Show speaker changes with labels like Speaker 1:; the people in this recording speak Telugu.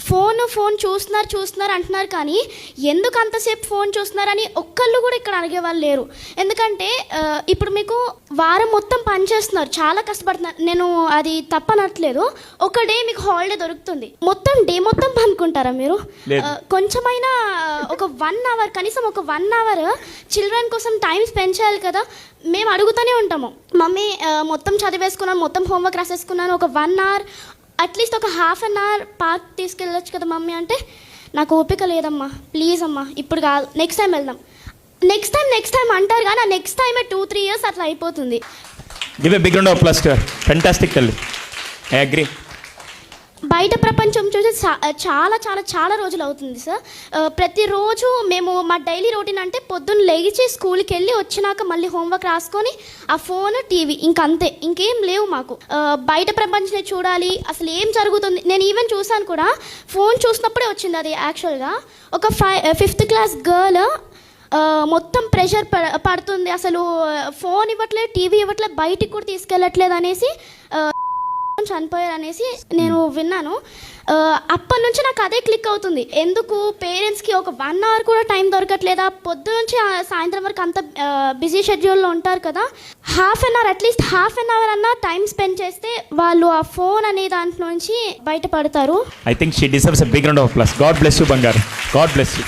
Speaker 1: ఫోన్ చూస్తున్నారు అంటున్నారు, కానీ ఎందుకు అంతసేపు ఫోన్ చూస్తున్నారని ఒక్కళ్ళు కూడా ఇక్కడ అడిగేవాళ్ళు లేరు. ఎందుకంటే ఇప్పుడు మీకు వారం మొత్తం పని చేస్తున్నారు, చాలా కష్టపడుతున్నారు, నేను అది తప్పనట్లేదు. ఒక డే మీకు హాలిడే దొరుకుతుంది, డే మొత్తం పనుకుంటారా మీరు? కొంచెమైనా ఒక 1 అవర్, కనీసం ఒక 1 అవర్ చిల్డ్రన్ కోసం టైం స్పెండ్ చేయాలి కదా. మేము అడుగుతూనే ఉంటాము, మమ్మీ మొత్తం చదివేసుకున్నాను, మొత్తం హోంవర్క్ రాసేసుకున్నాను, ఒక 1 అవర్ అట్లీస్ట్ ఒక ½ అన్ అవర్ పార్క్ తీసుకెళ్ళొచ్చు కదా మమ్మీ అంటే, నాకు ఓపిక లేదమ్మా, ప్లీజ్ అమ్మా ఇప్పుడు కాదు, నెక్స్ట్ టైం వెళ్దాం, నెక్స్ట్ టైం అంటారు, కానీ ఆ నెక్స్ట్ టైమే 2-3 years అట్లా అయిపోతుంది.
Speaker 2: Give a big round of applause to her. Fantastic తల్లి, ఐ అగ్రీ.
Speaker 1: బయట ప్రపంచం చూసి చాలా చాలా చాలా రోజులు అవుతుంది సార్. ప్రతిరోజు మేము మా డైలీ రొటీన్ అంటే పొద్దున్న లేచి స్కూల్కి వెళ్ళి వచ్చినాక మళ్ళీ హోంవర్క్ రాసుకొని ఆ ఫోన్, టీవీ, ఇంకంతే, ఇంకేం లేవు మాకు. బయట ప్రపంచాన్ని చూడాలి, అసలు ఏం జరుగుతుంది. నేను ఈవెన్ చూసాను కూడా, ఫోన్ చూసినప్పుడే వచ్చింది అది. యాక్చువల్గా ఒక 5th class గర్ల్ మొత్తం ప్రెషర్ పడుతుంది, అసలు ఫోన్ ఇవ్వట్లేదు, టీవీ ఇవ్వట్లేదు, బయటికి కూడా తీసుకెళ్ళట్లేదు అనేసి చనిపోయారు అనేసి నేను విన్నాను. అప్పటి నుంచి నాకు అదే క్లిక్ అవుతుంది, ఎందుకు పేరెంట్స్కి ఒక 1 అవర్ కూడా టైం దొరకట్లేదా? పొద్దు నుంచి సాయంత్రం వరకు అంత బిజీ షెడ్యూల్లో ఉంటారు కదా, అట్లీస్ట్ ½ అన్ అవర్ అన్నా టైం స్పెండ్ చేస్తే వాళ్ళు ఆ ఫోన్ అనే దాంట్లో నుంచి బయటపడతారు.
Speaker 2: I think she deserves a big round of applause. God bless you బంగారు, గాడ్ బ్లెస్ యూ.